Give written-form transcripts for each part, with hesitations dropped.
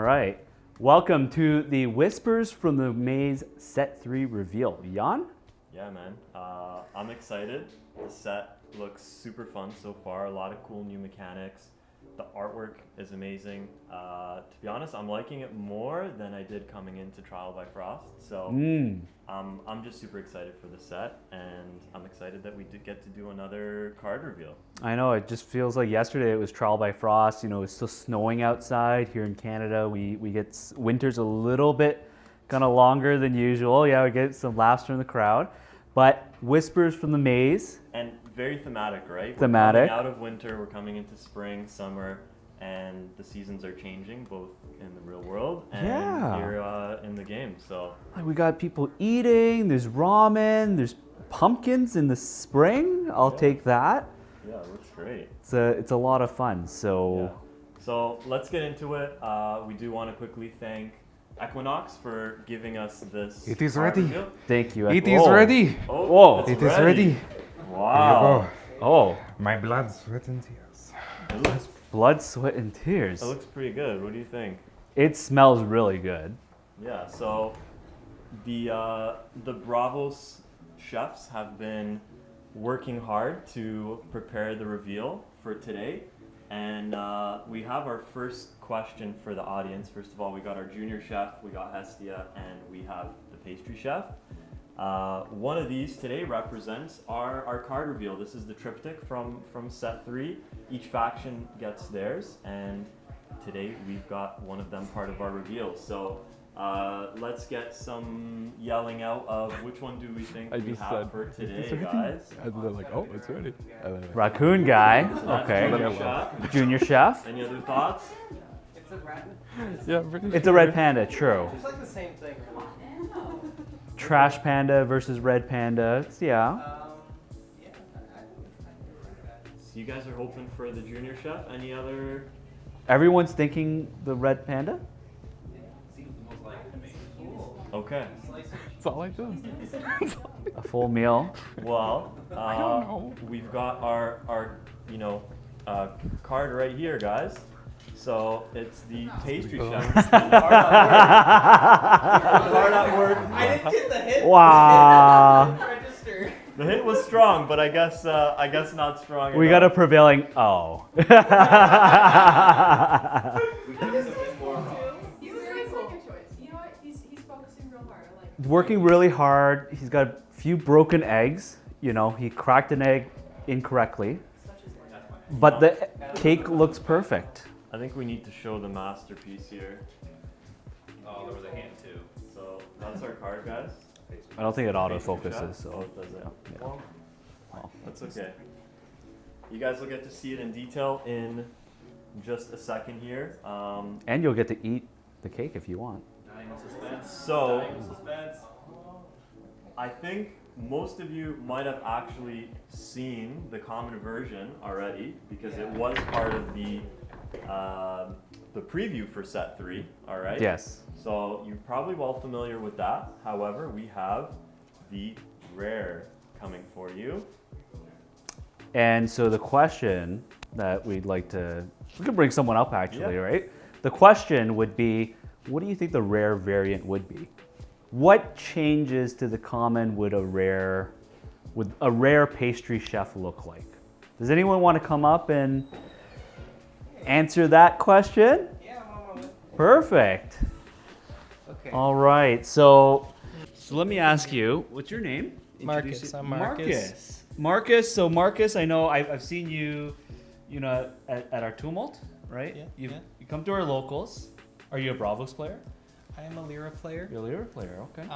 right. Welcome to the Whispers from the Maze Set 3 reveal. Yawn? Yeah, man. I'm excited. The set looks super fun so far. A lot of cool new mechanics. The artwork is amazing. To be honest, I'm liking it more than I did coming into Trial by Frost. So I'm just super excited for the set, and I'm excited that we did get to do another card reveal. I know, it just feels like yesterday it was Trial by Frost. You know, it's still snowing outside here in Canada. We get winter's a little bit kind of longer than usual. Yeah, we get some laughter in the crowd. But Whispers from the Maze. And very thematic, right? Thematic. We're coming out of winter, we're coming into spring, summer, and the seasons are changing both in the real world and here in the game. So like, we got people eating, there's ramen, there's pumpkins in the spring. I'll take that. Yeah, it looks great. It's a lot of fun. So So let's get into it. We do want to quickly thank Equinox for giving us this. It is card ready. reveal. thank you. It is ready. Oh, Whoa. it's It is ready. Wow. Oh, My blood, sweat, and tears. It looks, blood, sweat, and tears. it looks pretty good. What do you think? It smells really good. Yeah, so the Bravos chefs have been working hard to prepare the reveal for today. And we have our first question for the audience. First of all, we got our junior chef, we got Hestia, and we have the pastry chef. One of these today represents our card reveal. This is the triptych from set 3. Each faction gets theirs, and today we've got one of them part of our reveal. So let's get some yelling out of which one do we think we have for today, guys. And they're like, oh, it's ready. And then Raccoon guy. So that's Okay. Junior chef. Junior chef. Any other thoughts? It's a red. yeah, pretty It's a red panda, true. It's like the same thing. Trash panda versus red panda. Yeah. Yeah, I think So you guys are hoping for the junior chef. Any other? Everyone's thinking the red panda? seems the most likely to me. Cool. Okay. It's all like this. A full meal. Well, don't know. we've got our card right here, guys. So it's the pastry chef. The card at work. I didn't get the hit. Wow. Register. The hit was strong, but I guess not strong We enough. got a prevailing oh. He was very second choice. You know what? He's focusing real hard. I like it. Working really hard. He's got a few broken eggs. You know, he cracked an egg incorrectly. Such as life. But the cake looks perfect. I think we need to show the masterpiece here. Oh, there was a hand too. So that's our card, guys. I don't think it Pastry autofocuses, chef. so Oh, it doesn't. yeah. Well, Well, that's okay. You guys will get to see it in detail in just a second here. and you'll get to eat the cake if you want. So, I think most of you might have actually seen the common version already because it was part of the preview for set 3. All right. Yes. So you're probably well familiar with that. However, we have the rare coming for you. And so the question that we could bring someone up actually, Yeah. right? The question would be, what do you think the rare variant would be? What changes to the common would a rare pastry chef look like? Does anyone want to come up and answer that question? Yeah, I'm on my way. Perfect. Okay. All right. So let me ask you, what's your name? Marcus, Introduce it. I'm Marcus. Marcus. So Marcus, I know I've seen you, at our tumult, right? Yeah, You yeah. you come to our locals. Are you a Bravos player? I am a Lyra player. You're a Lyra player. Okay.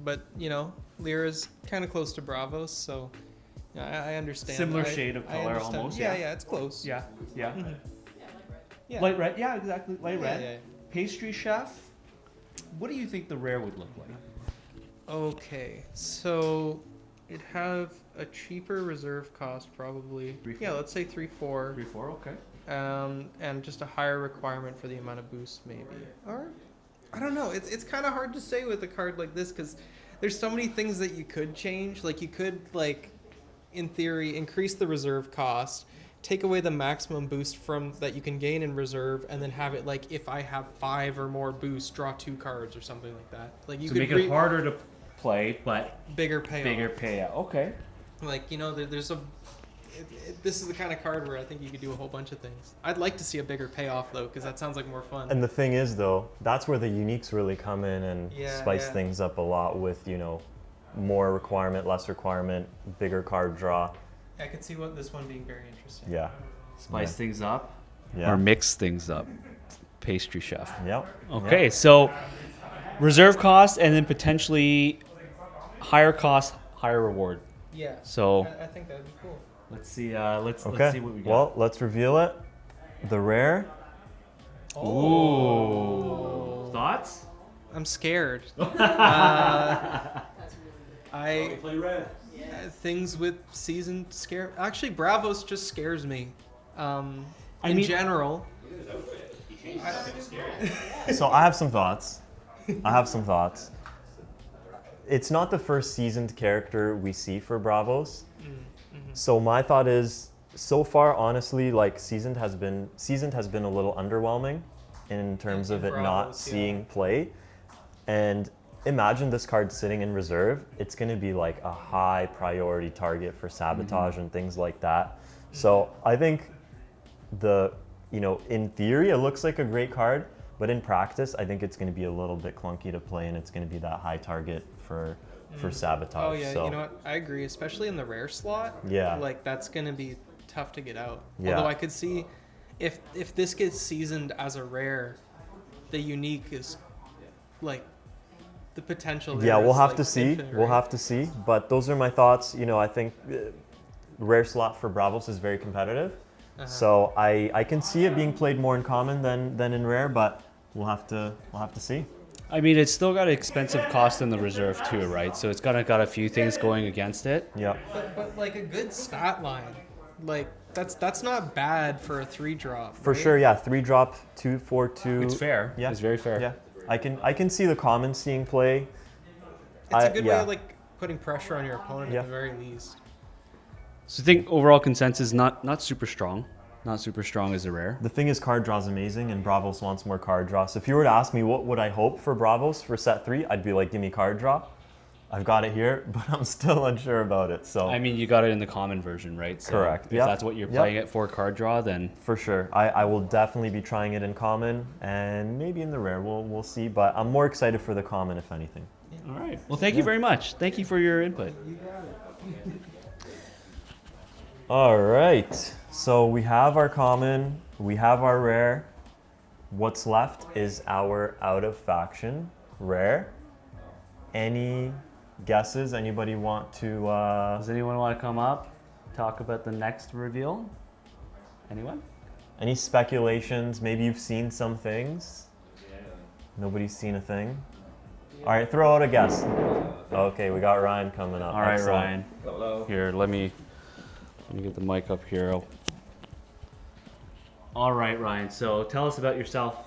But Lyra's kind of close to Bravos, so I understand. Similar I- shade of I color understand. almost, Yeah, yeah. yeah, it's close. Yeah. Yeah. Mhm. Yeah. Light red. Yeah, exactly. Light Yeah, red. yeah. Pastry chef. What do you think the rare would look like? Okay, so it'd have a cheaper reserve cost probably. 3-4. Yeah, let's say 3-4. 3-4. Okay. And just a higher requirement for the amount of boost maybe. Or I don't know. It's kind of hard to say with a card like this because there's so many things that you could change. Like you could in theory increase the reserve cost take away the maximum boost from that you can gain in reserve, and then have it like if I have 5 or more boosts, draw 2 cards or something like that. Like you So could make it harder to play, but bigger payoff. bigger payout. Okay. Like, you know, there's a. This is the kind of card where I think you could do a whole bunch of things. I'd like to see a bigger payoff though, because that sounds like more fun. And the thing is, though, that's where the uniques really come in and spice things up a lot with, you know, more requirement, less requirement, bigger card draw. I could see what this one being very interesting. Yeah. Spice things up Yeah. or mix things up. Pastry Chef. Yep. Okay, so reserve cost and then potentially higher cost, higher reward. Yeah. So I think that'd be cool. let's see. Let's Okay. see what we got. Well, let's reveal it. The rare. Ooh. Thoughts? I'm scared. Things with seasoned scare. Actually, Bravos just scares me. In general. So I have some thoughts. It's not the first seasoned character we see for Bravos. So my thought is, so far, honestly, like seasoned has been a little underwhelming in terms of it not Bravos, seeing play. And imagine this card sitting in reserve. It's going to be like a high priority target for sabotage and things like that. So I think in theory, it looks like a great card, but in practice, I think it's going to be a little bit clunky to play, and it's going to be that high target for sabotage. Oh yeah, so, you know what? I agree, especially in the rare slot. Yeah. Like that's gonna be tough to get out. Yeah. Although I could see if this gets seasoned as a rare, the unique is like the potential. There yeah, we'll is, have like, to see. infinite, We'll right? have to see. But those are my thoughts. You know, I think rare slot for Bravos is very competitive. So I can see it being played more in common than in rare, but we'll have to see. I mean, it's still got an expensive cost in the reserve too, right? So it's got a few things going against it. Yeah. But like a good stat line, like that's not bad for a 3-drop. For sure, yeah. 3-drop, 2/4/2. It's fair. Yeah. It's very fair. Yeah. I can see the common seeing play. It's a good way of like putting pressure on your opponent Yeah. at the very least. So I think overall consensus not super strong. Not super strong as a rare. The thing is, card draw's amazing, and Bravos wants more card draw. So if you were to ask me what would I hope for Bravos for set 3, I'd be like, give me card draw. I've got it here, but I'm still unsure about it. So I mean, you got it in the common version, right? So Correct. If Yep. that's what you're Yep. playing it for, card draw, then for sure, I will definitely be trying it in common and maybe in the rare. We'll see, but I'm more excited for the common, if anything. all right. Well, thank you very much. Thank you for your input. All right. So we have our common, we have our rare. What's left is our out of faction rare. Any guesses? Anybody want to? Does anyone want to come up, talk about the next reveal? Anyone? Any speculations? Maybe you've seen some things. Nobody's seen a thing. All right, throw out a guess. Okay, we got Ryan coming up. All right, Excellent. Ryan. Hello. Here, let me get the mic up here. All right, Ryan. So tell us about yourself.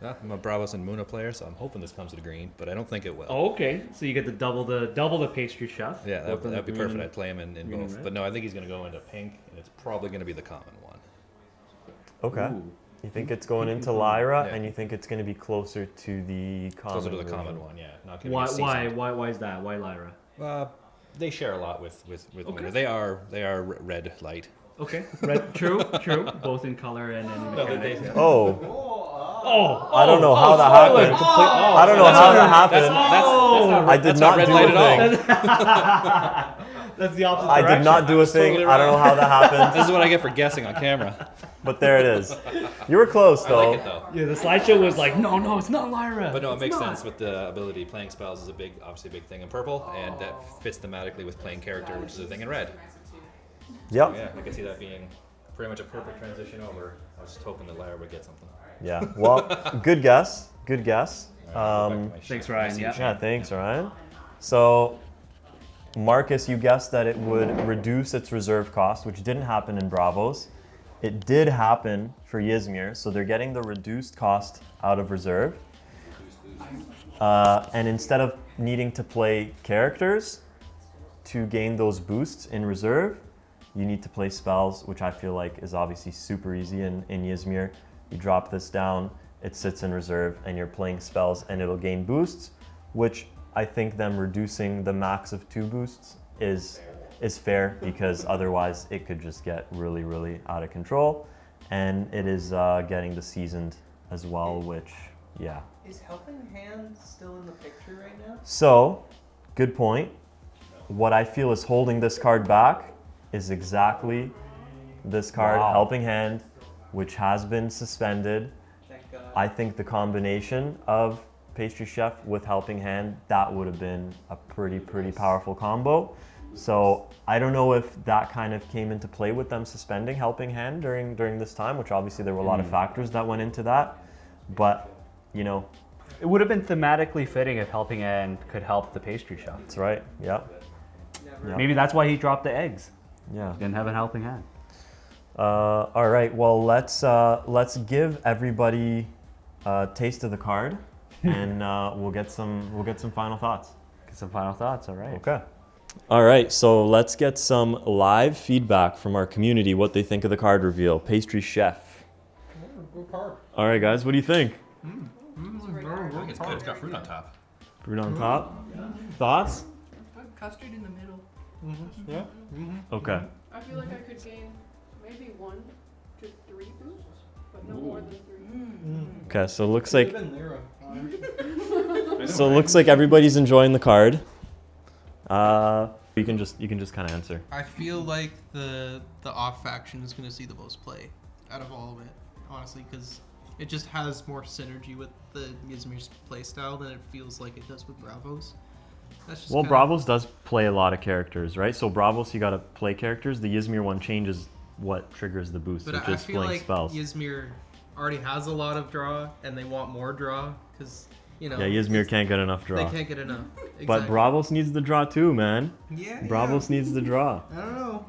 Yeah, I'm a Bravos and Muna player, so I'm hoping this comes to the green, but I don't think it will. Oh, okay. So you get the double the pastry chef. Yeah, Both in that'd the be green perfect. and- I'd play him in green and both. red? But no, I think he's going to go into pink, and it's probably going to be the common one. Okay. Ooh. You think it's going into Lyra, Yeah. and you think it's going to be closer to the common? Closer to the version. common one, yeah. Not going Why to be seasoned. why is that? Why Lyra? They share a lot with Okay. Muna. They are red light. Okay. Red. True. Both in color and in No, mechanics. Oh, Oh. I don't know how that happened. I don't know how that happened. I did that's not red do light a at thing. That's the opposite I direction. did not do a thing. totally I don't know how that happened, This is what I get for guessing on camera. but there it is. You were close I though. like it though. Yeah, the slideshow was like, no, it's not Lyra. But no, it It's makes not. sense with the ability. Playing spells is obviously a big thing in purple, and that fits thematically with playing character, which is a thing in red. Yep. Yeah, I can see that being pretty much a perfect transition over. I was just hoping that Lyra would get something. Yeah. Well, good guess. Good guess. All right, I'll go back to my Thanks, sheet. Ryan. Messy Yeah. sheet. Yeah. Thanks, Ryan. So, Marcus, you guessed that it would reduce its reserve cost, which didn't happen in Bravos. It did happen for Ysmir, so they're getting the reduced cost out of reserve. And instead of needing to play characters to gain those boosts in reserve, you need to play spells, which I feel like is obviously super easy in Ysmir. You drop this down, it sits in reserve, and you're playing spells, and it'll gain boosts, which I think them reducing the max of 2 boosts is fair, because otherwise it could just get really, really out of control. And it is getting the seasoned as well, which, yeah. Is Helping Hand still in the picture right now? So, good point. What I feel is holding this card back is exactly this card, Wow. Helping Hand, which has been suspended. Thank God. I think the combination of Pastry Chef with Helping Hand, that would have been a pretty powerful combo. So I don't know if that kind of came into play with them suspending Helping Hand during this time, which obviously there were a lot of factors that went into that. But, you know, It would have been thematically fitting if Helping Hand could help the pastry chef. that's right. Yep. Never. Yeah. Maybe that's why he dropped the eggs. Yeah. Didn't have a helping hand. All right. Well, let's give everybody a taste of the card, and we'll get some final thoughts. Get some final thoughts. All right. Okay. All right. So let's get some live feedback from our community. What they think of the card reveal. Pastry Chef. Good card. All right, guys. What do you think? I think it's good. It's got fruit on top. Fruit on top. Thoughts? Put custard in the middle. Yeah. Okay. I feel like I could gain maybe 1 to 3 boosts, but no more than 3. Okay. So it looks like Even Lyra. everybody's enjoying the card. You can just kind of answer. I feel like the off faction is going to see the most play out of all of it, honestly, because it just has more synergy with the Ysmir's playstyle than it feels like it does with Bravos. That's just Well, kinda- Bravos does play a lot of characters, right? So Bravos, you got to play characters. The Ysmir one changes what triggers the boost, But which I is feel playing like spells. Ysmir already has a lot of draw, and they want more draw because Yeah, Ysmir can't get enough draw. They can't get enough. Exactly. But Bravos needs the draw too, man. Yeah. Bravos needs the draw. I don't know.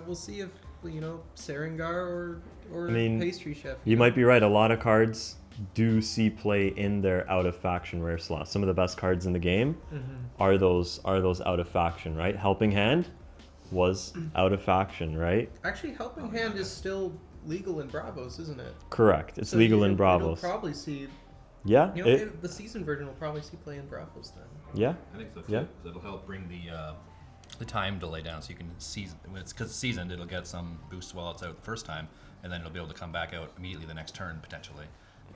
We'll see if Sarengar or I mean, Pastry Chef. You might be right. A lot of cards do see play in their out of faction rare slots. Some of the best cards in the game are those out of faction, right? Helping Hand was out of faction, right? Actually, Helping Hand is still legal in Bravos, isn't it? Correct. It's So legal in You'll Bravos. probably see. Yeah. The season version will probably see play in Bravos then. Yeah. I think so too. Yeah. 'Cause it'll help bring the time delay down, so you can season. Because it's seasoned, it'll get some boosts while it's out the first time, and then it'll be able to come back out immediately the next turn potentially,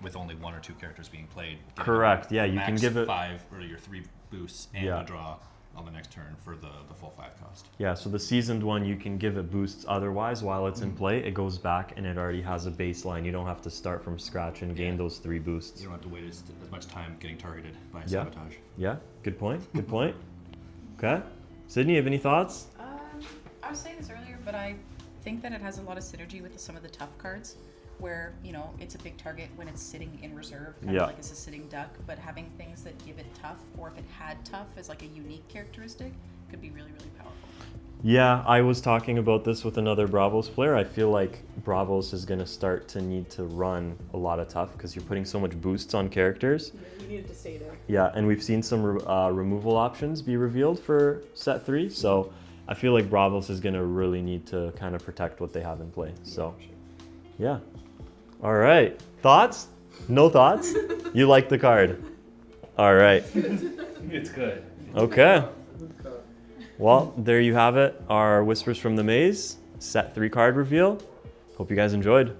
with only 1 or 2 characters being played. giving Correct. you Yeah, you can max give it 5 or your 3 boosts and Yeah. a draw on the next turn for the full 5 cost. Yeah, so the seasoned one, you can give it boosts otherwise while it's in play. It goes back and it already has a baseline. You don't have to start from scratch and gain those 3 boosts. You don't have to wait as much time getting targeted by Yeah. sabotage. Yeah, good point. Good point. Okay. Sydney, have any thoughts? I was saying this earlier, but I think that it has a lot of synergy with some of the tough cards, where it's a big target when it's sitting in reserve, kind Yeah. of like it's a sitting duck. But having things that give it tough, or if it had tough as like a unique characteristic, could be really, really powerful. Yeah, I was talking about this with another Bravos player. I feel like Bravos is going to start to need to run a lot of tough because you're putting so much boosts on characters. You needed to stay there. Yeah, and we've seen some removal options be revealed for set 3. So I feel like Bravos is going to really need to kind of protect what they have in play. So, yeah. All right. Thoughts? No thoughts? You like the card? All right. It's good. Okay. Well, there you have it. Our Whispers from the Maze set 3 card reveal. Hope you guys enjoyed.